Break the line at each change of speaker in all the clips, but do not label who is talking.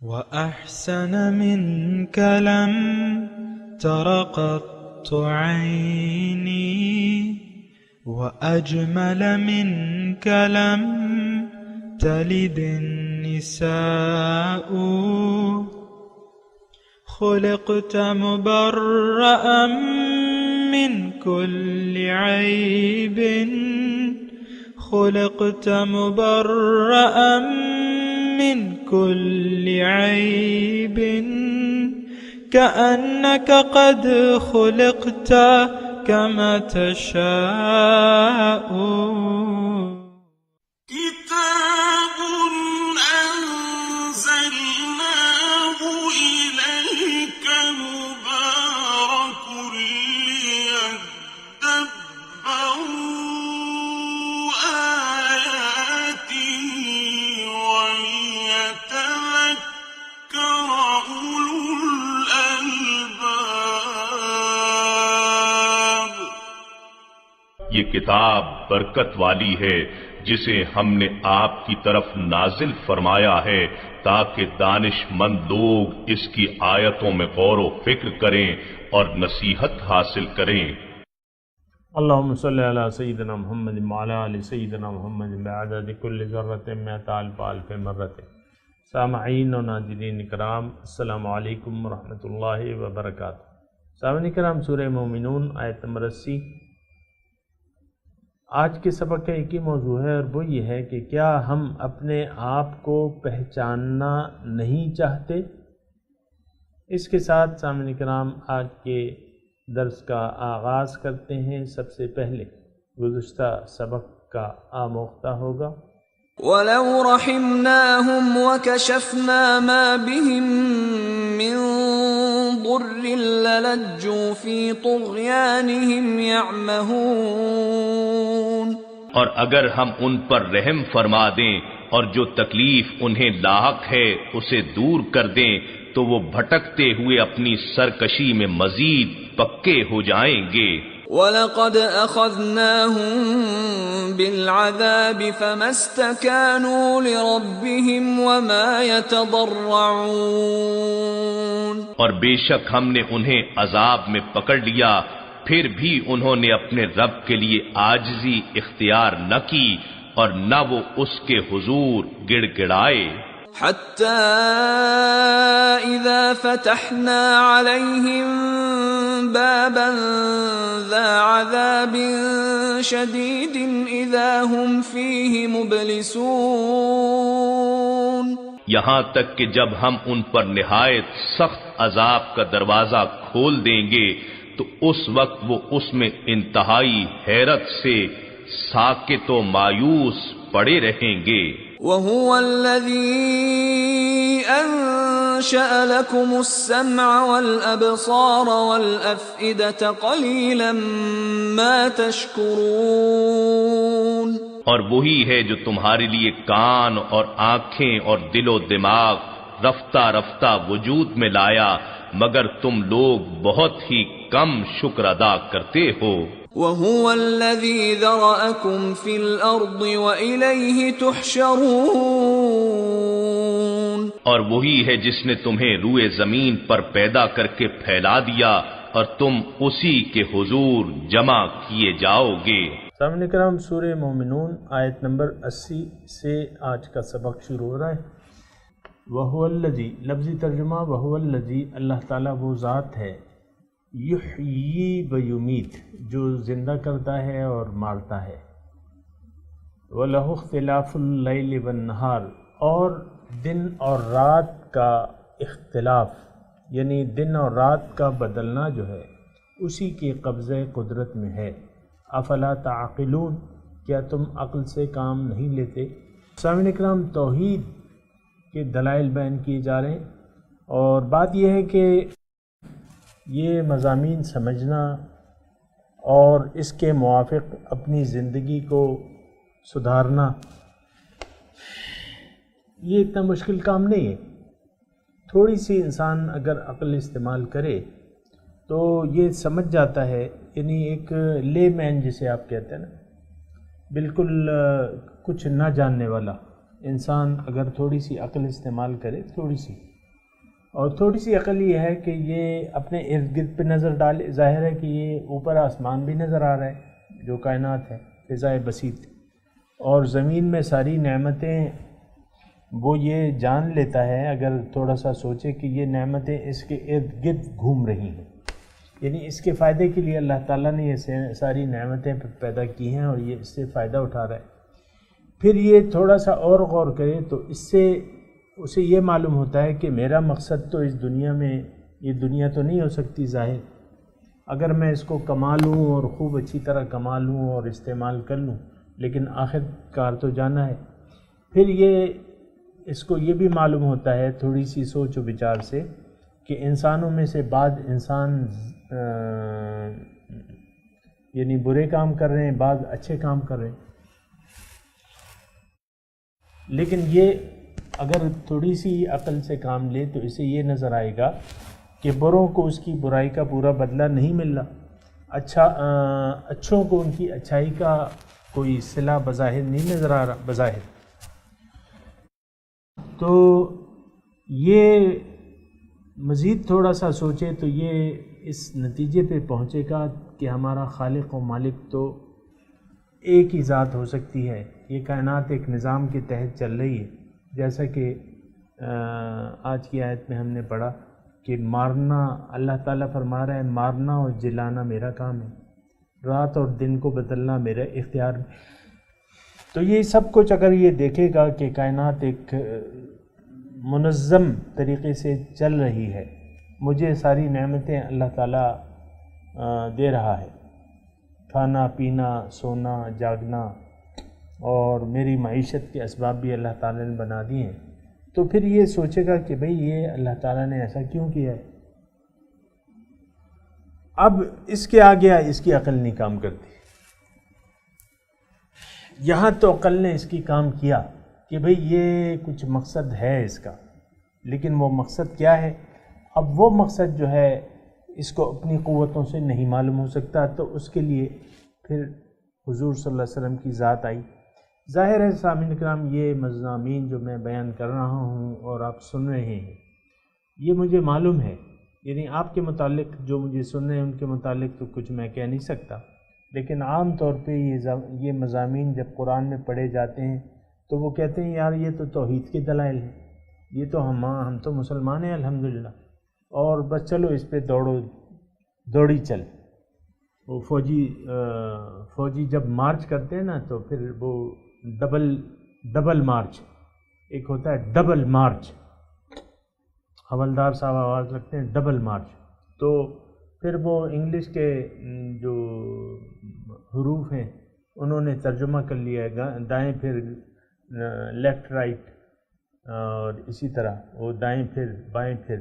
وأحسن منك لم تر قط عيني وأجمل منك لم تلد النساء خلقت مبرأ من كل عيب خلقت مبرأ من كل عيب كأنك قد خلقت كما تشاء
كتاب أنزلناه إليك مبارك ليدبروا آياته وليتذكر أولو الألباب.
یہ کتاب برکت والی ہے جسے ہم نے آپ کی طرف نازل فرمایا ہے تاکہ دانش مند لوگ اس کی آیتوں میں غور و فکر کریں اور نصیحت حاصل کریں.
اللہم صلی علی سیدنا محمد وعلی آل سیدنا محمد بعدد کل ذرۃ مئۃ الف الف مرۃ. سامعین و ناظرین اکرام، السلام علیکم ورحمۃ اللہ وبرکاتہ. سامعین اکرام، سورہ مومنون آیت نمبر 80. آج کے سبق کا ایک ہی موضوع ہے اور وہ یہ ہے کہ کیا ہم اپنے آپ کو پہچاننا نہیں چاہتے؟ اس کے ساتھ سامعین کرام آج کے درس کا آغاز کرتے ہیں. سب سے پہلے گزشتہ سبق کا آموختہ ہوگا.
وَلَوْ رَحِمْنَاهُمْ وَكَشَفْنَا مَا بِهِمْ مِنْ ضُرٍّ لَلَجُّوا فِي طُغْيَانِهِمْ يَعْمَهُونَ.
اور اگر ہم ان پر رحم فرما دیں اور جو تکلیف انہیں لاحق ہے اسے دور کر دیں تو وہ بھٹکتے ہوئے اپنی سرکشی میں مزید پکے ہو جائیں گے.
وَلَقَدْ أَخَذْنَاهُمْ بِالْعَذَابِ فَمَا اسْتَكَانُوا لِرَبِّهِمْ وَمَا يَتَضَرَّعُونَ.
اور بے شک ہم نے انہیں عذاب میں پکڑ لیا، پھر بھی انہوں نے اپنے رب کے لیے عاجزی اختیار نہ کی اور نہ وہ اس کے حضور گڑ گڑائے.
حَتَّى إِذَا فَتَحْنَا عَلَيْهِمْ بَابًا ذَا عَذَابٍ شَدِيدٍ إِذَا هُمْ فِيهِ مُبْلِسُونَ.
یہاں تک کہ جب ہم ان پر نہایت سخت عذاب کا دروازہ کھول دیں گے تو اس وقت وہ اس میں انتہائی حیرت سے ساکت و مایوس پڑے رہیں گے.
وَهُوَ الَّذِي أَنشَأَ لَكُمُ السَّمْعَ وَالْأَبْصَارَ وَالْأَفْئِدَةَ قَلِيلًا مَا تَشْكُرُونَ.
اور وہی ہے جو تمہارے لیے کان اور آنکھیں اور دل و دماغ رفتہ رفتہ وجود میں لایا، مگر تم لوگ بہت ہی کم شکر ادا کرتے ہو.
وَهُوَ الَّذِي ذَرَأَكُمْ فِي الْأَرْضِ وَإِلَيْهِ تُحْشَرُونَ.
اور وہی ہے جس نے تمہیں روئے زمین پر پیدا کر کے پھیلا دیا اور تم اسی کے حضور جمع کیے جاؤ گے.
سامعین کرام، سورہ مومنون آیت نمبر 80 سے آج کا سبق شروع ہو رہا ہے. وَهُوَ الَّذِي، لفظی ترجمہ وَهُوَ الَّذِي، اللہ تعالیٰ وہ ذات ہے، یحیی و یمیت، جو زندہ کرتا ہے اور مارتا ہے. وَلَهُ اخْتِلَافُ اللَّيْلِ وَالنَّهَارِ، اور دن اور رات کا اختلاف، یعنی دن اور رات کا بدلنا جو ہے اسی کے قبضہ قدرت میں ہے. افلا تعقلون، کیا تم عقل سے کام نہیں لیتے؟ سامعین اکرام، توحید کے دلائل بیان کیے جا رہے ہیں اور بات یہ ہے کہ یہ مضامین سمجھنا اور اس کے موافق اپنی زندگی کو سدھارنا یہ اتنا مشکل کام نہیں ہے. تھوڑی سی انسان اگر عقل استعمال کرے تو یہ سمجھ جاتا ہے، یعنی ایک لے مین جسے آپ کہتے ہیں نا، بالکل کچھ نہ جاننے والا انسان اگر تھوڑی سی عقل استعمال کرے، تھوڑی سی، اور تھوڑی سی عقل یہ ہے کہ یہ اپنے ارد گرد پہ نظر ڈالے. ظاہر ہے کہ یہ اوپر آسمان بھی نظر آ رہا ہے جو کائنات ہے فضائے بسیط، اور زمین میں ساری نعمتیں وہ یہ جان لیتا ہے اگر تھوڑا سا سوچے کہ یہ نعمتیں اس کے ارد گرد گھوم رہی ہیں، یعنی اس کے فائدے کے لیے اللہ تعالیٰ نے یہ ساری نعمتیں پیدا کی ہیں اور یہ اس سے فائدہ اٹھا رہا ہے. پھر یہ تھوڑا سا اور غور کرے تو اس سے اسے یہ معلوم ہوتا ہے کہ میرا مقصد تو اس دنیا میں، یہ دنیا تو نہیں ہو سکتی ظاہر، اگر میں اس کو کما لوں اور خوب اچھی طرح کما لوں اور استعمال کر لوں، لیکن آخر کار تو جانا ہے. پھر یہ اس کو یہ بھی معلوم ہوتا ہے تھوڑی سی سوچ و بچار سے کہ انسانوں میں سے بعض انسان یعنی برے کام کر رہے ہیں، بعض اچھے کام کر رہے ہیں، لیکن یہ اگر تھوڑی سی عقل سے کام لے تو اسے یہ نظر آئے گا کہ بروں کو اس کی برائی کا پورا بدلہ نہیں مل رہا، اچھوں کو ان کی اچھائی کا کوئی صلہ بظاہر نہیں نظر آ رہا بظاہر. تو یہ مزید تھوڑا سا سوچے تو یہ اس نتیجے پہ پہنچے گا کہ ہمارا خالق و مالک تو ایک ہی ذات ہو سکتی ہے. یہ کائنات ایک نظام کے تحت چل رہی ہے، جیسا کہ آج کی آیت میں ہم نے پڑھا کہ مارنا، اللہ تعالیٰ فرما رہا ہے مارنا اور جلانا میرا کام ہے، رات اور دن کو بدلنا میرا اختیار میں. تو یہ سب کچھ اگر یہ دیکھے گا کہ کائنات ایک منظم طریقے سے چل رہی ہے، مجھے ساری نعمتیں اللہ تعالیٰ دے رہا ہے، کھانا پینا سونا جاگنا، اور میری معیشت کے اسباب بھی اللہ تعالیٰ نے بنا دیے ہیں، تو پھر یہ سوچے گا کہ بھئی یہ اللہ تعالیٰ نے ایسا کیوں کیا ہے. اب اس کے آگے اس کی عقل نہیں کام کرتی. یہاں تو عقل نے اس کی کام کیا کہ بھئی یہ کچھ مقصد ہے اس کا، لیکن وہ مقصد کیا ہے؟ اب وہ مقصد جو ہے اس کو اپنی قوتوں سے نہیں معلوم ہو سکتا، تو اس کے لیے پھر حضور صلی اللہ علیہ وسلم کی ذات آئی. ظاہر ہے سامعین کرام یہ مضامین جو میں بیان کر رہا ہوں اور آپ سن رہے ہیں، یہ مجھے معلوم ہے، یعنی آپ کے متعلق جو مجھے سن رہے ہیں ان کے متعلق تو کچھ میں کہہ نہیں سکتا، لیکن عام طور پہ یہ مضامین جب قرآن میں پڑھے جاتے ہیں تو وہ کہتے ہیں یار یہ تو توحید کے دلائل ہیں، یہ تو ہم تو مسلمان ہیں الحمدللہ، اور بس چلو اس پہ دوڑی چل. وہ فوجی جب مارچ کرتے ہیں نا تو پھر وہ ڈبل مارچ، ایک ہوتا ہے ڈبل مارچ، حوالدار صاحب آواز رکھتے ہیں ڈبل مارچ، تو پھر وہ انگلش کے جو حروف ہیں انہوں نے ترجمہ کر لیا ہے، دائیں پھر لیفٹ رائٹ، اور اسی طرح وہ دائیں پھر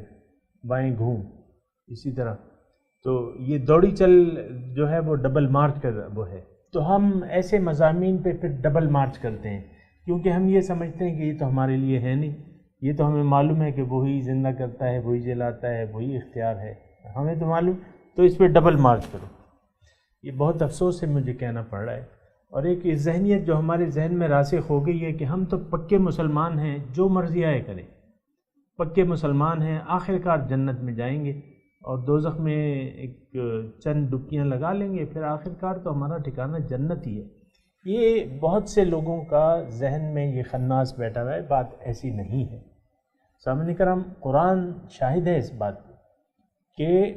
بائیں گھوم، اسی طرح. تو یہ دوڑی چل جو ہے وہ ڈبل مارچ کا وہ ہے. تو ہم ایسے مضامین پہ پھر ڈبل مارچ کرتے ہیں، کیونکہ ہم یہ سمجھتے ہیں کہ یہ تو ہمارے لیے ہے نہیں، یہ تو ہمیں معلوم ہے کہ وہی زندہ کرتا ہے، وہی جلاتا ہے، وہی اختیار ہے، ہمیں تو معلوم، تو اس پہ ڈبل مارچ کرو. یہ بہت افسوس سے مجھے کہنا پڑ رہا ہے. اور ایک ذہنیت جو ہمارے ذہن میں راسخ ہو گئی ہے کہ ہم تو پکے مسلمان ہیں، جو مرضی آئے کریں، پکے مسلمان ہیں، آخر کار جنت میں جائیں گے اور دوزخ میں ایک چند ڈبکیاں لگا لیں گے، پھر آخر کار تو ہمارا ٹھکانہ جنت ہی ہے. یہ بہت سے لوگوں کا ذہن میں یہ خناس بیٹھا ہوا ہے، بات ایسی نہیں ہے. سامعین کرام، قرآن شاہد ہے اس بات پہ کہ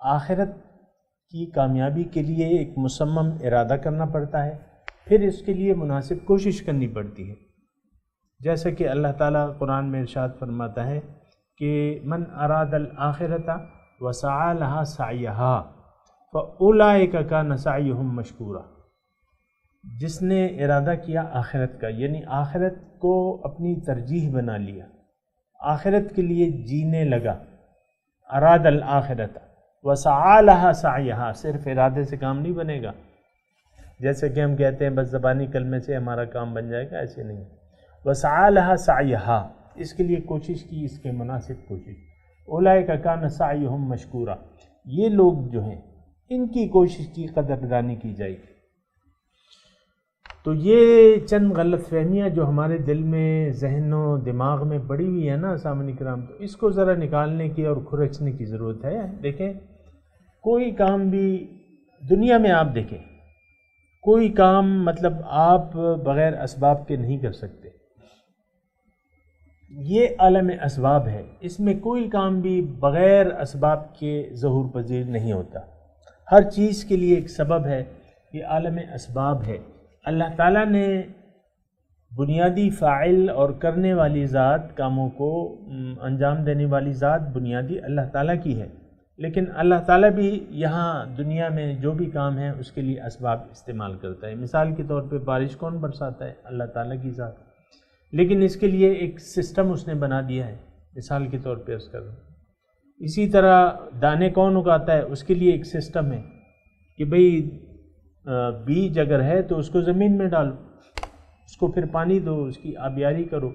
آخرت کی کامیابی کے لیے ایک مصمم ارادہ کرنا پڑتا ہے، پھر اس کے لیے مناسب کوشش کرنی پڑتی ہے. جیسا کہ اللہ تعالیٰ قرآن میں ارشاد فرماتا ہے کہ من اراد الآخرۃ وسعى لها سعيها فأولئك كان سعيهم مشکورا. جس نے ارادہ کیا آخرت کا، یعنی آخرت کو اپنی ترجیح بنا لیا، آخرت کے لیے جینے لگا، اراد الآخرۃ وسعى لها سعيها، صرف ارادے سے کام نہیں بنے گا. جیسے کہ ہم کہتے ہیں بس زبانی کلمے سے ہمارا کام بن جائے گا، ایسے نہیں. وسعى لها سعيها، اس کے لیے کوشش کی، اس کے مناسب کوشش. اولئک کان سعیہم مشکورا، یہ لوگ جو ہیں ان کی کوشش کی قدردانی کی جائے گی. تو یہ چند غلط فہمیاں جو ہمارے دل میں، ذہن و دماغ میں پڑی ہوئی ہے نا سامعین کرام، تو اس کو ذرا نکالنے کی اور کھرچنے کی ضرورت ہے۔ دیکھیں کوئی کام بھی دنیا میں آپ دیکھیں، کوئی کام مطلب آپ بغیر اسباب کے نہیں کر سکتے، یہ عالم اسباب ہے، اس میں کوئی کام بھی بغیر اسباب کے ظہور پذیر نہیں ہوتا۔ ہر چیز کے لیے ایک سبب ہے، یہ عالم اسباب ہے۔ اللہ تعالیٰ نے بنیادی فاعل اور کرنے والی ذات، کاموں کو انجام دینے والی ذات بنیادی اللہ تعالیٰ کی ہے، لیکن اللہ تعالیٰ بھی یہاں دنیا میں جو بھی کام ہے اس کے لیے اسباب استعمال کرتا ہے۔ مثال کے طور پہ بارش کون برساتا ہے؟ اللہ تعالیٰ کی ذات، لیکن اس کے لیے ایک سسٹم اس نے بنا دیا ہے، مثال کے طور پہ اس کا۔ اسی طرح دانے کون اگاتا ہے؟ اس کے لیے ایک سسٹم ہے کہ بھئی بیج اگر ہے تو اس کو زمین میں ڈالو، اس کو پھر پانی دو، اس کی آبیاری کرو،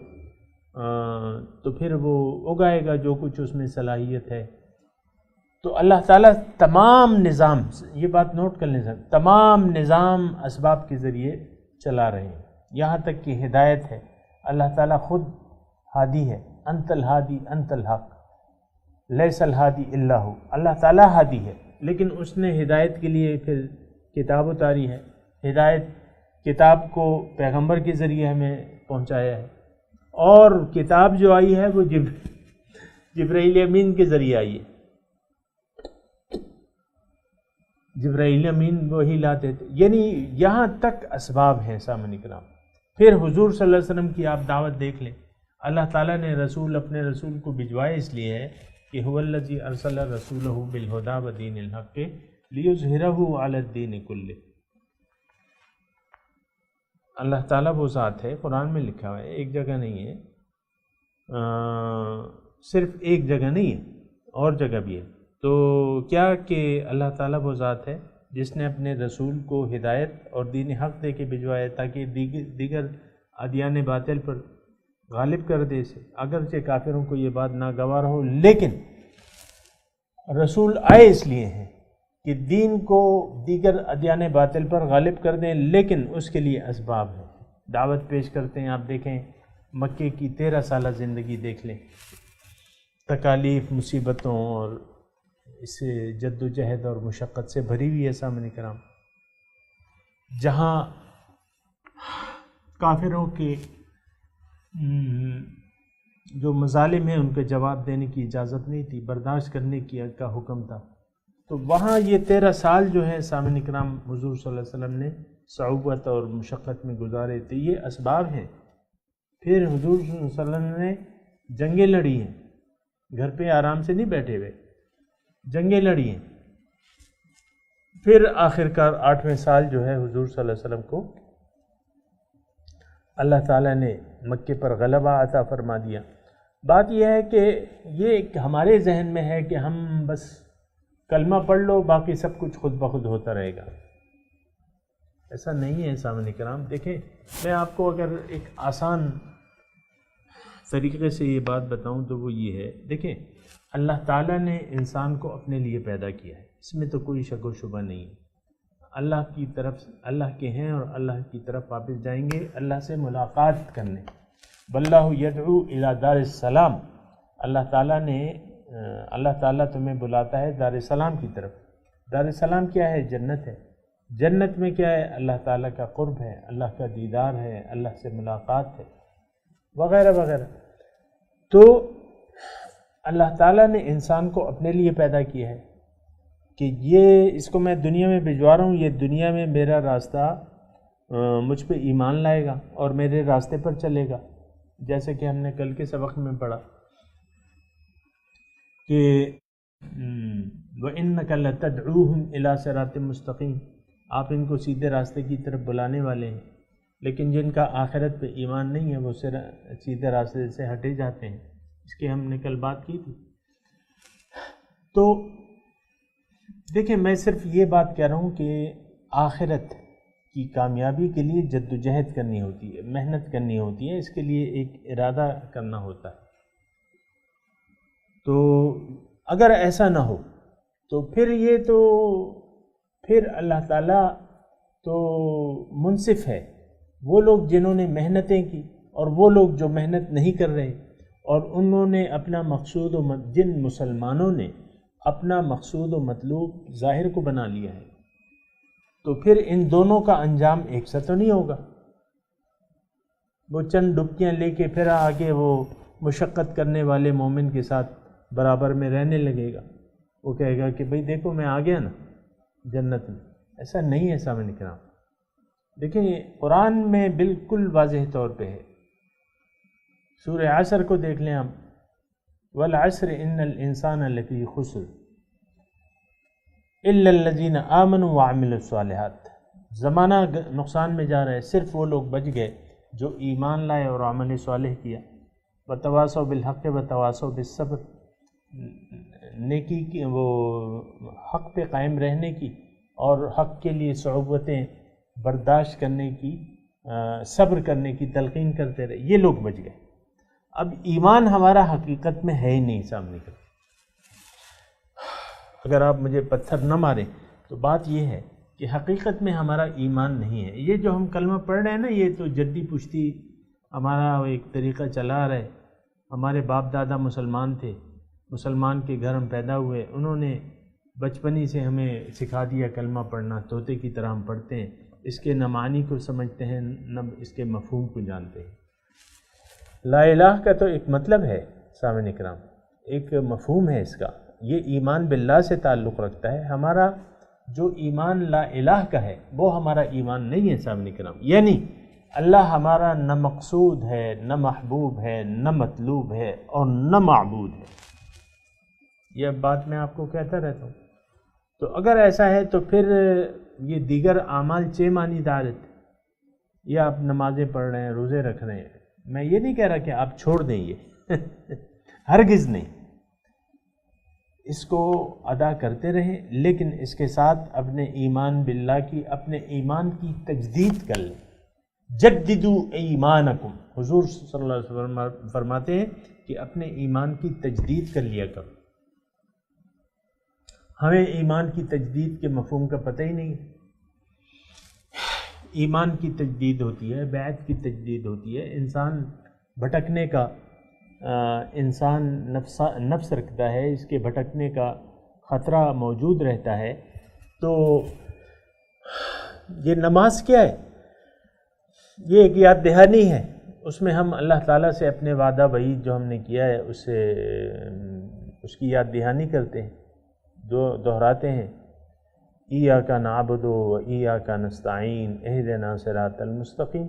تو پھر وہ اگائے گا جو کچھ اس میں صلاحیت ہے۔ تو اللہ تعالیٰ تمام نظام، یہ بات نوٹ کر لیں سر، تمام نظام اسباب کے ذریعے چلا رہے ہیں، یہاں تک کہ ہدایت ہے۔ اللہ تعالیٰ خود ہادی ہے، انت الہادی انت الحق لیس الہادی الا ہو، اللہ تعالیٰ ہادی ہے، لیکن اس نے ہدایت کے لیے پھر کتاب اتاری ہے، ہدایت کتاب کو پیغمبر کے ذریعے ہمیں پہنچایا ہے، اور کتاب جو آئی ہے وہ جبرائیل امین کے ذریعے آئی ہے۔ جبرائیل امین وہی لاتے تھے، یعنی یہاں تک اسباب ہیں سامعین کرام۔ پھر حضور صلی اللہ علیہ وسلم کی آپ دعوت دیکھ لیں، اللہ تعالیٰ نے اپنے رسول کو بھجوائے اس لیے ہے کہ هو الذی ارسل رسولہ بالہدی ودین الحق لیظہرہ علی الدین کلہ۔ اللہ تعالیٰ وہ ذات ہے، قرآن میں لکھا ہوا ہے، ایک جگہ نہیں ہے، صرف ایک جگہ نہیں ہے، اور جگہ بھی ہے۔ تو کیا کہ اللہ تعالیٰ وہ ذات ہے جس نے اپنے رسول کو ہدایت اور دین حق دے کے بھجوایا تاکہ دیگر ادیان باطل پر غالب کر دے اسے، اگرچہ کافروں کو یہ بات ناگوار ہو، لیکن رسول آئے اس لیے ہیں کہ دین کو دیگر ادیان باطل پر غالب کر دیں، لیکن اس کے لیے اسباب ہیں، دعوت پیش کرتے ہیں۔ آپ دیکھیں مکے کی 13 سالہ زندگی دیکھ لیں، تکالیف، مصیبتوں اور اس سے جد و جہد اور مشقت سے بھری ہوئی ہے سامعین کرام، جہاں کافروں کے جو مظالم ہیں ان کے جواب دینے کی اجازت نہیں تھی، برداشت کرنے کا حکم تھا۔ تو وہاں یہ 13 سال جو ہے سامعین کرام حضور صلی اللہ علیہ وسلم نے صعوبت اور مشقت میں گزارے تھے، یہ اسباب ہیں۔ پھر حضور صلی اللہ علیہ وسلم نے جنگیں لڑی ہیں، گھر پہ آرام سے نہیں بیٹھے ہوئے، جنگیں لڑی ہیں۔ پھر آخرکار 8ویں سال جو ہے حضور صلی اللہ علیہ وسلم کو اللہ تعالیٰ نے مکے پر غلبہ عطا فرما دیا۔ بات یہ ہے کہ یہ ہمارے ذہن میں ہے کہ ہم بس کلمہ پڑھ لو، باقی سب کچھ خود بخود ہوتا رہے گا، ایسا نہیں ہے سامعین کرام۔ دیکھیں میں آپ کو اگر ایک آسان طریقے سے یہ بات بتاؤں تو وہ یہ ہے، دیکھیں اللہ تعالیٰ نے انسان کو اپنے لیے پیدا کیا ہے، اس میں تو کوئی شک و شبہ نہیں ہے، اللہ کی طرف اللہ کے ہیں اور اللہ کی طرف واپس جائیں گے اللہ سے ملاقات کرنے۔ واللہ یدعو الی دار السلام، اللہ تعالیٰ تمہیں بلاتا ہے دار السلام کی طرف۔ دار السلام کیا ہے؟ جنت ہے۔ جنت میں کیا ہے؟ اللہ تعالیٰ کا قرب ہے، اللہ کا دیدار ہے، اللہ سے ملاقات ہے، وغیرہ وغیرہ۔ تو اللہ تعالیٰ نے انسان کو اپنے لیے پیدا کیا ہے کہ اس کو میں دنیا میں بھجوا رہا ہوں، یہ دنیا میں میرا راستہ مجھ پہ ایمان لائے گا اور میرے راستے پر چلے گا، جیسے کہ ہم نے کل کے سبق میں پڑھا کہ وَإِنَّكَ لَتَدْعُوهُمْ إِلَىٰ صِرَاطٍ مُسْتَقِيمٍ، آپ ان کو سیدھے راستے کی طرف بلانے والے ہیں، لیکن جن کا آخرت پہ ایمان نہیں ہے وہ سیدھے راستے سے ہٹے جاتے ہیں، اس کی ہم نے کل بات کی تھی۔ تو دیکھیں میں صرف یہ بات کہہ رہا ہوں کہ آخرت کی کامیابی کے لیے جد و جہد کرنی ہوتی ہے، محنت کرنی ہوتی ہے، اس کے لیے ایک ارادہ کرنا ہوتا ہے۔ تو اگر ایسا نہ ہو تو پھر اللہ تعالیٰ تو منصف ہے وہ لوگ جنہوں نے محنتیں کی اور وہ لوگ جو محنت نہیں کر رہے، اور انہوں نے اپنا مقصود جن مسلمانوں نے اپنا مقصود و مطلوب ظاہر کو بنا لیا ہے، تو پھر ان دونوں کا انجام ایک سا تو نہیں ہوگا۔ وہ چند ڈبکیاں لے کے پھر آگے وہ مشقت کرنے والے مومن کے ساتھ برابر میں رہنے لگے گا، وہ کہے گا کہ بھئی دیکھو میں آ گیا نا جنت میں۔ ایسا نہیں ہے سامنے کرام۔ دیکھیں قرآن میں بالکل واضح طور پہ ہے، سورہ عصر کو دیکھ لیں ہم، والعصر ان الانسان لفی خسر الا الذین آمنوا وعملوا الصالحات۔ زمانہ نقصان میں جا رہا ہے، صرف وہ لوگ بچ گئے جو ایمان لائے اور عمل صالح کیا، وتواصوا بالحق وتواصوا بالصبر، نیکی کی وہ حق پہ قائم رہنے کی اور حق کے لیے صعوبتیں برداشت کرنے کی، صبر کرنے کی تلقین کرتے رہے، یہ لوگ بچ گئے۔ اب ایمان ہمارا حقیقت میں ہے ہی نہیں سامنے کا۔ اگر آپ مجھے پتھر نہ ماریں تو بات یہ ہے کہ حقیقت میں ہمارا ایمان نہیں ہے۔ یہ جو ہم کلمہ پڑھ رہے ہیں نا، یہ تو جدی پشتی ہمارا ایک طریقہ چلا رہا ہے۔ ہمارے باپ دادا مسلمان تھے، مسلمان کے گھر ہم پیدا ہوئے، انہوں نے بچپنی سے ہمیں سکھا دیا کلمہ پڑھنا، طوطے کی طرح ہم پڑھتے ہیں، اس کے نہ معنی کو سمجھتے ہیں نہ اس کے مفہوم کو جانتے ہیں۔ لا الہ کا تو ایک مطلب ہے سامعین اکرام، ایک مفہوم ہے اس کا، یہ ایمان باللہ سے تعلق رکھتا ہے۔ ہمارا جو ایمان لا الہ کا ہے وہ ہمارا ایمان نہیں ہے سامعین اکرام، یعنی اللہ ہمارا نہ مقصود ہے، نہ محبوب ہے، نہ مطلوب ہے اور نہ معبود ہے۔ یہ بات میں آپ کو کہتا رہتا ہوں۔ تو اگر ایسا ہے تو پھر یہ دیگر اعمال چہ معنی دارت، یا آپ نمازیں پڑھ رہے ہیں، روزے رکھ رہے ہیں، میں یہ نہیں کہہ رہا کہ آپ چھوڑ دیں، یہ ہرگز نہیں، اس کو ادا کرتے رہیں، لیکن اس کے ساتھ اپنے ایمان باللہ کی، اپنے ایمان کی تجدید کر لیں۔ جددوا ایمانکم، حضور صلی اللہ علیہ وسلم فرماتے ہیں کہ اپنے ایمان کی تجدید کر لیا کرو۔ ہمیں ایمان کی تجدید کے مفہوم کا پتہ ہی نہیں۔ ایمان کی تجدید ہوتی ہے، بیعت کی تجدید ہوتی ہے، انسان بھٹکنے کا، انسان نفس رکھتا ہے، اس کے بھٹکنے کا خطرہ موجود رہتا ہے۔ تو یہ نماز کیا ہے؟ یہ ایک یاد دہانی ہے، اس میں ہم اللہ تعالیٰ سے اپنے وعدہ وعید جو ہم نے کیا ہے اس کی یاد دہانی کرتے ہیں، دہراتے ہیں۔ ایاک نعبد و ایاک نستعین اہدنا صراط المستقیم۔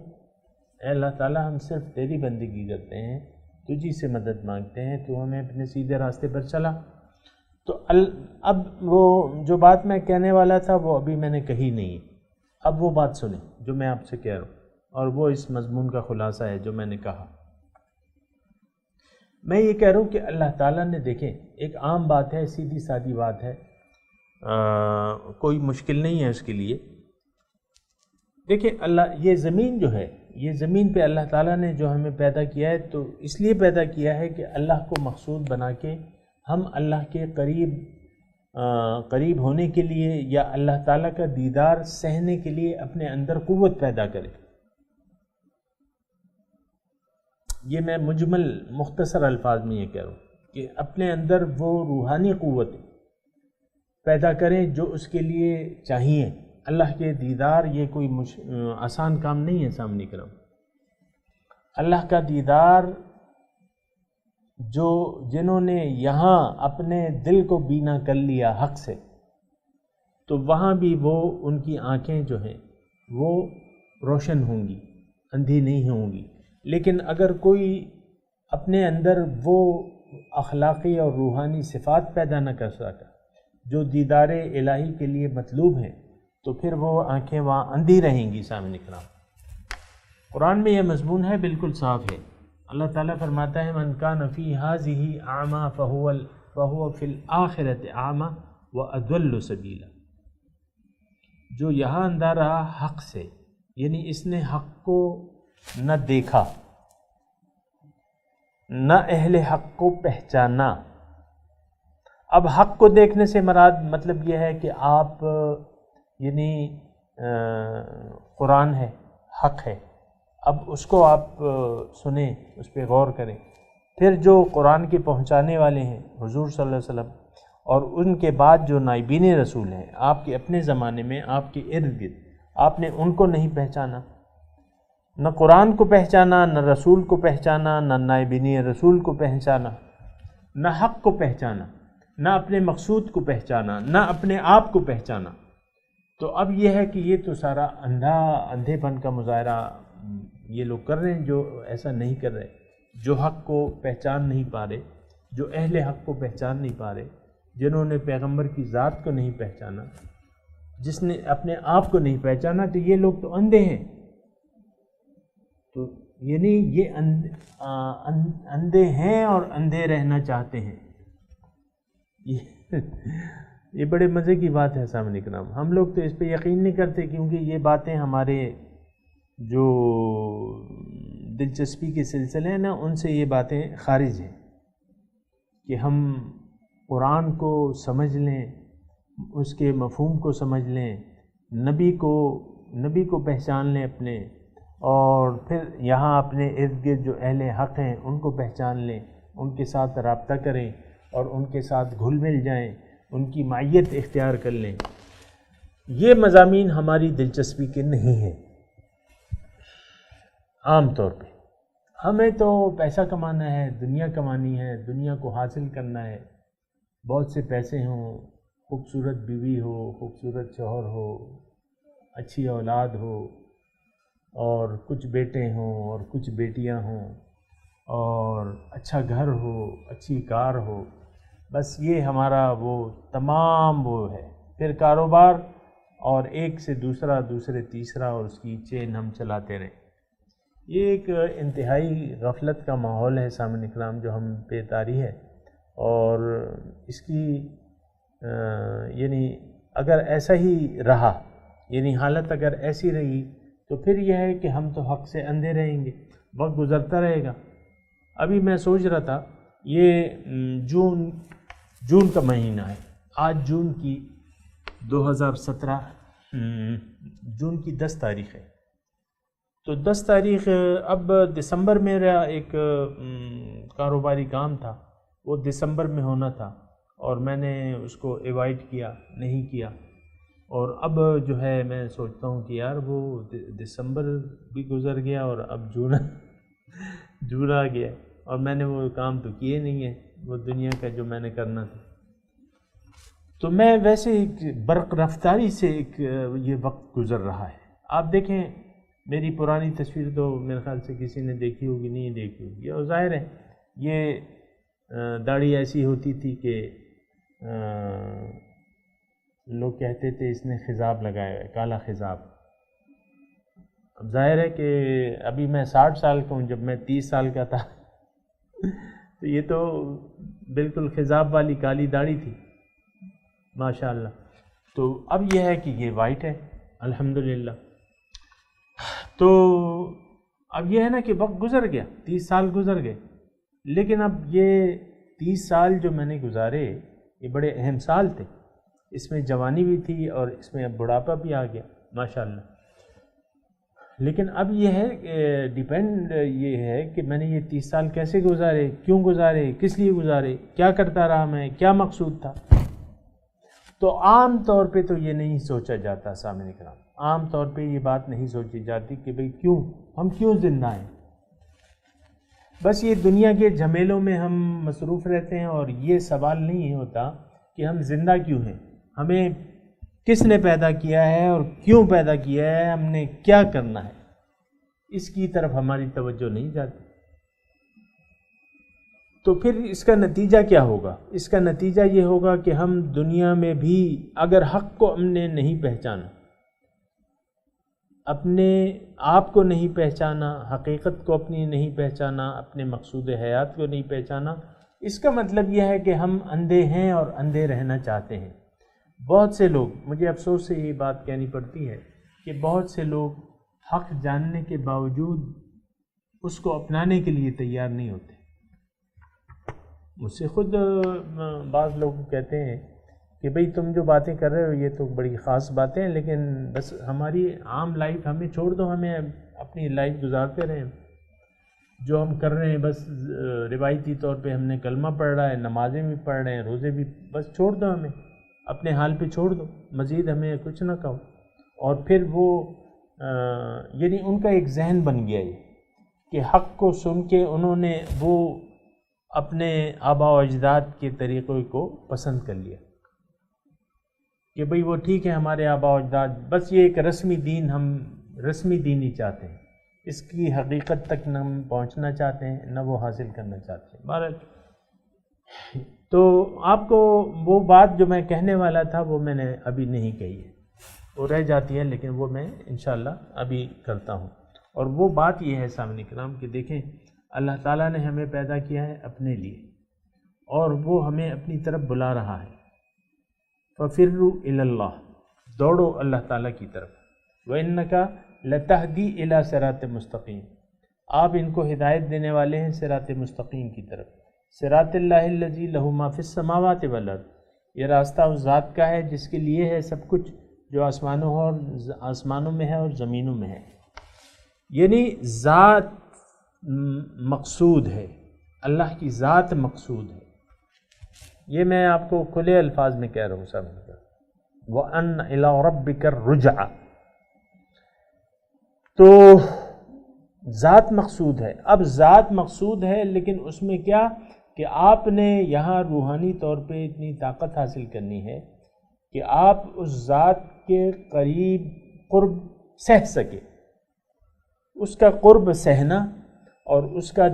اے اللہ تعالیٰ ہم صرف تیری بندگی کرتے ہیں، تجھی سے مدد مانگتے ہیں، تو ہمیں اپنے سیدھے راستے پر چلا۔ تو اب وہ جو بات میں کہنے والا تھا وہ ابھی میں نے کہی نہیں، اب وہ بات سنیں جو میں آپ سے کہہ رہا ہوں، اور وہ اس مضمون کا خلاصہ ہے جو میں نے کہا۔ میں یہ کہہ رہا ہوں کہ اللہ تعالیٰ نے، دیکھیں ایک عام بات ہے، سیدھی سادی بات ہے، کوئی مشکل نہیں ہے اس کے لیے۔ دیکھیں اللہ، یہ زمین جو ہے، یہ زمین پہ اللہ تعالیٰ نے جو ہمیں پیدا کیا ہے تو اس لیے پیدا کیا ہے کہ اللہ کو مقصود بنا کے ہم اللہ کے قریب ہونے کے لیے یا اللہ تعالیٰ کا دیدار سہنے کے لیے اپنے اندر قوت پیدا کریں۔ یہ میں مجمل مختصر الفاظ میں یہ کہہ رہا ہوں کہ اپنے اندر وہ روحانی قوت پیدا کریں جو اس کے لیے چاہیے۔ اللہ کے دیدار یہ کوئی آسان کام نہیں ہے سامنے کرم۔ اللہ کا دیدار جنہوں نے یہاں اپنے دل کو بینا کر لیا حق سے، تو وہاں بھی وہ ان کی آنکھیں جو ہیں وہ روشن ہوں گی، اندھی نہیں ہوں گی۔ لیکن اگر کوئی اپنے اندر وہ اخلاقی اور روحانی صفات پیدا نہ کر سکا جو دیدار الہی کے لیے مطلوب ہیں، تو پھر وہ آنکھیں وہاں اندھی رہیں گی سامنے کرام۔ قرآن میں یہ مضمون ہے، بالکل صاف ہے۔ اللہ تعالیٰ فرماتا ہے من کان فی ہذہ اعمی فہو فی الآخرۃ اعمی واضل سبیلا۔ جو یہاں اندھا رہا حق سے، یعنی اس نے حق کو نہ دیکھا، نہ اہل حق کو پہچانا۔ اب حق کو دیکھنے سے مراد مطلب یہ ہے کہ آپ یعنی قرآن ہے، حق ہے، اب اس کو آپ سنیں، اس پہ غور کریں۔ پھر جو قرآن کے پہنچانے والے ہیں حضور صلی اللہ علیہ وسلم، اور ان کے بعد جو نائبین رسول ہیں آپ کے اپنے زمانے میں، آپ کے ارد گرد، آپ نے ان کو نہیں پہچانا، نہ قرآن کو پہچانا، نہ رسول کو پہچانا، نہ نائبین رسول کو پہچانا، نہ حق کو پہچانا، نہ اپنے مقصود کو پہچانا، نہ اپنے آپ کو پہچانا۔ تو اب یہ ہے کہ یہ تو سارا اندھے پن کا مظاہرہ یہ لوگ کر رہے ہیں جو ایسا نہیں کر رہے، جو حق کو پہچان نہیں پا رہے، جو اہل حق کو پہچان نہیں پا رہے، جنہوں نے پیغمبر کی ذات کو نہیں پہچانا، جس نے اپنے آپ کو نہیں پہچانا، تو یہ لوگ تو اندھے ہیں۔ تو یعنی یہ اندھے ہیں اور اندھے رہنا چاہتے ہیں۔ یہ بڑے مزے کی بات ہے سامعین کرام، ہم لوگ تو اس پہ یقین نہیں کرتے، کیونکہ یہ باتیں ہمارے جو دلچسپی کے سلسلے ہیں نا، ان سے یہ باتیں خارج ہیں کہ ہم قرآن کو سمجھ لیں، اس کے مفہوم کو سمجھ لیں، نبی کو پہچان لیں اپنے، اور پھر یہاں اپنے ارد گرد جو اہل حق ہیں ان کو پہچان لیں، ان کے ساتھ رابطہ کریں اور ان کے ساتھ گھل مل جائیں، ان کی معیت اختیار کر لیں۔ یہ مضامین ہماری دلچسپی کے نہیں ہیں عام طور پہ۔ ہمیں تو پیسہ کمانا ہے، دنیا کمانی ہے، دنیا کو حاصل کرنا ہے، بہت سے پیسے ہوں، خوبصورت بیوی ہو، خوبصورت شوہر ہو، اچھی اولاد ہو، اور کچھ بیٹے ہوں اور کچھ بیٹیاں ہوں، اور اچھا گھر ہو، اچھی کار ہو، بس یہ ہمارا وہ تمام وہ ہے۔ پھر کاروبار، اور ایک سے دوسرا، دوسرے تیسرا، اور اس کی چین ہم چلاتے رہیں۔ یہ ایک انتہائی غفلت کا ماحول ہے سامعین اکرام جو ہم پہ طاری ہے، اور اس کی یعنی اگر ایسا ہی رہا، یعنی حالت اگر ایسی رہی، تو پھر یہ ہے کہ ہم تو حق سے اندھے رہیں گے، وقت گزرتا رہے گا۔ ابھی میں سوچ رہا تھا، یہ جون کا مہینہ ہے، آج جون کی 2017 جون کی 10 تاریخ ہے، تو 10 تاریخ، اب دسمبر میں میرا ایک کاروباری کام تھا، وہ دسمبر میں ہونا تھا، اور میں نے اس کو ایوائڈ کیا، نہیں کیا، اور اب جو ہے میں سوچتا ہوں کہ یار وہ دسمبر بھی گزر گیا اور اب جون آ گیا، اور میں نے وہ کام تو کیے نہیں ہے، وہ دنیا کا جو میں نے کرنا تھا۔ تو میں ویسے ایک برق رفتاری سے ایک یہ وقت گزر رہا ہے۔ آپ دیکھیں، میری پرانی تصویر تو میرے خیال سے کسی نے دیکھی ہوگی، نہیں دیکھی ہوگی، اور ظاہر ہے یہ داڑھی ایسی ہوتی تھی کہ لوگ کہتے تھے اس نے خضاب لگایا ہے، کالا خضاب۔ اب ظاہر ہے کہ ابھی میں 60 سال کا ہوں، جب میں 30 سال کا تھا تو یہ تو بالکل خضاب والی کالی داڑھی تھی ماشاءاللہ۔ تو اب یہ ہے کہ یہ وائٹ ہے الحمدللہ۔ تو اب یہ ہے نا کہ وقت گزر گیا، 30 سال گزر گئے، لیکن اب یہ 30 سال جو میں نے گزارے یہ بڑے اہم سال تھے، اس میں جوانی بھی تھی اور اس میں اب بڑھاپا بھی آ گیا ماشاءاللہ۔ لیکن اب یہ ہے کہ ڈیپینڈ یہ ہے کہ میں نے یہ 30 سال کیسے گزارے، کیوں گزارے، کس لیے گزارے، کیا کرتا رہا میں، کیا مقصود تھا۔ تو عام طور پہ تو یہ نہیں سوچا جاتا سامعین کرام، عام طور پہ یہ بات نہیں سوچی جاتی کہ بھئی ہم کیوں زندہ ہیں۔ بس یہ دنیا کے جھمیلوں میں ہم مصروف رہتے ہیں، اور یہ سوال نہیں ہوتا کہ ہم زندہ کیوں ہیں، ہمیں کس نے پیدا کیا ہے اور کیوں پیدا کیا ہے، ہم نے کیا کرنا ہے، اس کی طرف ہماری توجہ نہیں جاتی۔ تو پھر اس کا نتیجہ کیا ہوگا؟ اس کا نتیجہ یہ ہوگا کہ ہم دنیا میں بھی اگر حق کو ہم نے نہیں پہچانا، اپنے آپ کو نہیں پہچانا، حقیقت کو اپنی نہیں پہچانا، اپنے مقصود حیات کو نہیں پہچانا، اس کا مطلب یہ ہے کہ ہم اندھے ہیں اور اندھے رہنا چاہتے ہیں۔ بہت سے لوگ، مجھے افسوس سے یہ بات کہنی پڑتی ہے کہ بہت سے لوگ حق جاننے کے باوجود اس کو اپنانے کے لیے تیار نہیں ہوتے۔ مجھ سے خود بعض لوگ کہتے ہیں کہ بھئی تم جو باتیں کر رہے ہو یہ تو بڑی خاص باتیں ہیں، لیکن بس ہماری عام لائف ہمیں چھوڑ دو، ہمیں اپنی لائف گزارتے رہیں. جو ہم کر رہے ہیں بس روایتی طور پہ ہم نے کلمہ پڑھ رہا ہے، نمازیں بھی پڑھ رہے ہیں، روزے بھی، بس چھوڑ دو، ہمیں اپنے حال پہ چھوڑ دو، مزید ہمیں کچھ نہ کہو. اور پھر وہ یعنی ان کا ایک ذہن بن گیا یہ کہ حق کو سن کے انہوں نے وہ اپنے آباء و اجداد کے طریقے کو پسند کر لیا کہ بھئی وہ ٹھیک ہے ہمارے آباء و اجداد، بس یہ ایک رسمی دین، ہم رسمی دین ہی چاہتے ہیں، اس کی حقیقت تک نہ ہم پہنچنا چاہتے ہیں نہ وہ حاصل کرنا چاہتے ہیں. بہرحال تو آپ کو وہ بات جو میں کہنے والا تھا وہ میں نے ابھی نہیں کہی ہے، وہ رہ جاتی ہے، لیکن وہ میں انشاءاللہ ابھی کرتا ہوں. اور وہ بات یہ ہے سامنے کرام کہ دیکھیں اللہ تعالیٰ نے ہمیں پیدا کیا ہے اپنے لیے، اور وہ ہمیں اپنی طرف بلا رہا ہے. فَفِرُّوا إِلَى اللَّهِ، دوڑو اللہ تعالیٰ کی طرف. وَإِنَّكَ لَتَهْدِي إِلَى صِرَاطٍ مستقیم، آپ ان کو ہدایت دینے والے ہیں صراط مستقیم کی طرف. صراط اللہ الذی لہ ما فی السماوات والارض، یہ راستہ اس ذات کا ہے جس کے لیے ہے سب کچھ جو آسمانوں میں ہے اور زمینوں میں ہے. یعنی ذات مقصود ہے، اللہ کی ذات مقصود ہے. یہ میں آپ کو کھلے الفاظ میں کہہ رہا ہوں سامنے کا. وَأَنَّ إِلَىٰ رَبِّكَ الرُّجْعَىٰ، تو ذات مقصود ہے. اب ذات مقصود ہے لیکن اس میں کیا کہ آپ نے یہاں روحانی طور پہ اتنی طاقت حاصل کرنی ہے کہ آپ اس ذات کے قریب قرب سہ سکے. اس کا قرب سہنا اور اس کا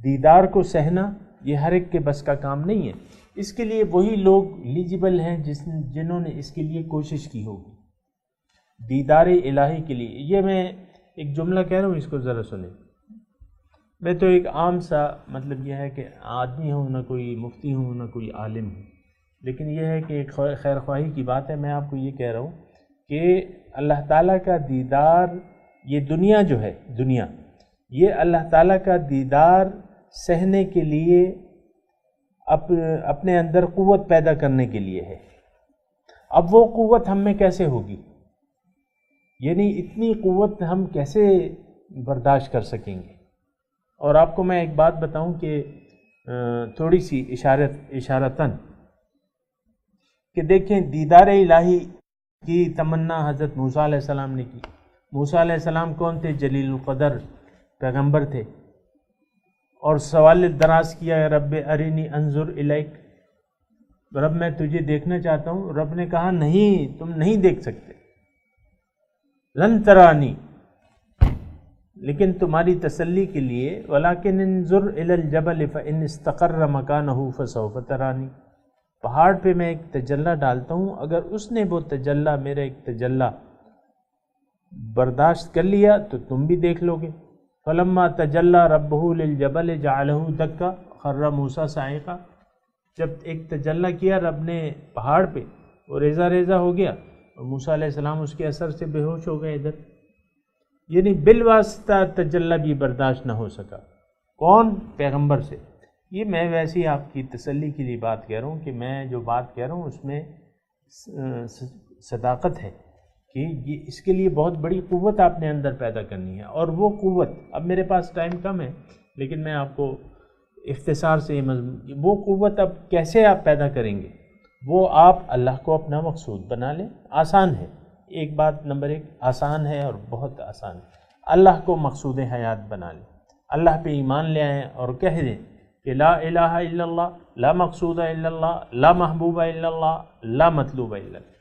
دیدار کو سہنا یہ ہر ایک کے بس کا کام نہیں ہے. اس کے لیے وہی لوگ ایلیجیبل ہیں جنہوں نے اس کے لیے کوشش کی ہوگی دیدار الہی کے لیے. یہ میں ایک جملہ کہہ رہا ہوں، اس کو ذرا سنیں. میں تو ایک عام سا مطلب یہ ہے کہ آدمی ہوں، نہ کوئی مفتی ہوں نہ کوئی عالم ہوں، لیکن یہ ہے کہ ایک خیر خواہی کی بات ہے. میں آپ کو یہ کہہ رہا ہوں کہ اللہ تعالیٰ کا دیدار، یہ دنیا جو ہے، دنیا یہ اللہ تعالیٰ کا دیدار سہنے کے لیے اپنے اندر قوت پیدا کرنے کے لیے ہے. اب وہ قوت ہم میں کیسے ہوگی؟ یعنی اتنی قوت ہم کیسے برداشت کر سکیں گے؟ اور آپ کو میں ایک بات بتاؤں کہ تھوڑی سی اشارتاً کہ دیکھیں دیدار الہی کی تمنا حضرت موسیٰ علیہ السلام نے کی. موسیٰ علیہ السلام کون تھے؟ جلیل القدر پیغمبر تھے، اور سوال دراز کیا رب ارینی انظر الیک، رب میں تجھے دیکھنا چاہتا ہوں. رب نے کہا نہیں، تم نہیں دیکھ سکتے، لن ترانی، لیکن تمہاری تسلی کے لیے ولیکن انظر الی الجبل فإن استقر مکانہ فسوف ترانی، پہاڑ پہ میں ایک تجلی ڈالتا ہوں، اگر اس نے وہ تجلی، میرا ایک تجلی برداشت کر لیا تو تم بھی دیکھ لو گے. فلما تجلی ربہ للجبل جعلہ دکا خر موسیٰ صاعقہ، جب ایک تجلی کیا رب نے پہاڑ پہ، وہ ریزہ ریزہ ہو گیا اور موسیٰ علیہ السلام اس کے اثر سے بے ہوش ہو گئے ادھر. یعنی بالواسطہ تجلی بھی برداشت نہ ہو سکا. کون؟ پیغمبر سے. یہ میں ویسے ہی آپ کی تسلی کے لیے بات کہہ رہا ہوں کہ میں جو بات کہہ رہا ہوں اس میں صداقت ہے کہ یہ اس کے لیے بہت بڑی قوت آپ نے اندر پیدا کرنی ہے. اور وہ قوت، اب میرے پاس ٹائم کم ہے لیکن میں آپ کو اختصار سے وہ قوت اب کیسے آپ پیدا کریں گے؟ وہ آپ اللہ کو اپنا مقصود بنا لیں. آسان ہے، ایک بات نمبر ایک آسان ہے اور بہت آسان ہے. اللہ کو مقصود حیات بنا لیں، اللہ پہ ایمان لے آئیں اور کہہ دیں کہ لا الہ الا اللہ، لا مقصود الا اللہ، لا محبوب الا اللہ، لا مطلوب الا اللہ.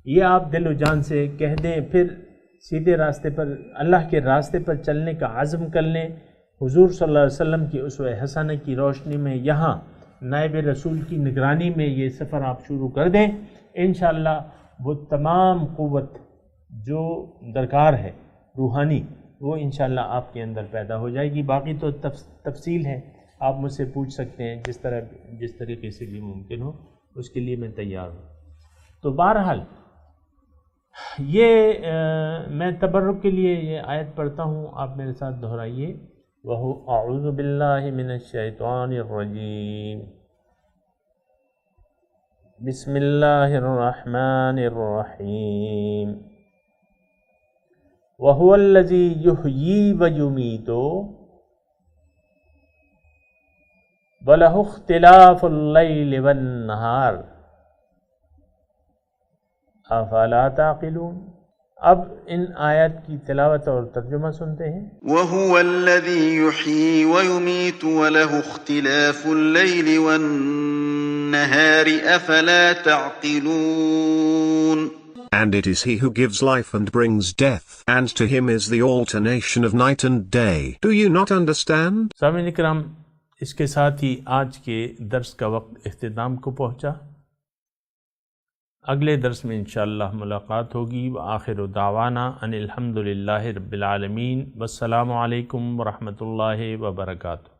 یہ آپ دل و جان سے کہہ دیں، پھر سیدھے راستے پر، اللہ کے راستے پر چلنے کا عزم کر لیں. حضور صلی اللہ علیہ وسلم کی اسوہ حسنہ کی روشنی میں یہاں نائب رسول کی نگرانی میں یہ سفر آپ شروع کر دیں. انشاءاللہ وہ تمام قوت جو درکار ہے روحانی، وہ انشاءاللہ آپ کے اندر پیدا ہو جائے گی. باقی تو تفصیل ہے، آپ مجھ سے پوچھ سکتے ہیں جس طریقے سے بھی ممکن ہو، اس کے لیے میں تیار ہوں. تو بہرحال یہ میں تبرک کے لیے یہ آیت پڑھتا ہوں، آپ میرے ساتھ دہرائیے. اعوذ باللہ من الشیطان الرجیم، بسم اللہ الرحمن الرحیم. وَهُوَ الَّذِي يُحْيِي وَيُمِيتُ وَلَهُ اخْتِلَافُ اللَّيْلِ وَالنَّهَارِ أَفَلَا تَعْقِلُونَ۔ اب ان آیات کی تلاوت اور ترجمہ سنتے ہیں۔
وَهُوَ الَّذِي يُحْيِي وَيُمِيتُ وَلَهُ اخْتِلَافُ اللَّيْلِ وَالنَّهَارِ أَفَلَا تَعْقِلُونَ۔
And it is he who gives life and brings death, and to him is the alternation of night and day. Do you not understand?
سامعین کرام، اس کے ساتھ ہی آج کے درس کا وقت اختتام کو پہنچا۔ اگلے درس میں انشاءاللہ ملاقات ہوگی۔ وآخر دعوانا ان الحمد للہ رب العالمین، والسلام علیکم ورحمۃ اللہ وبرکاتہ۔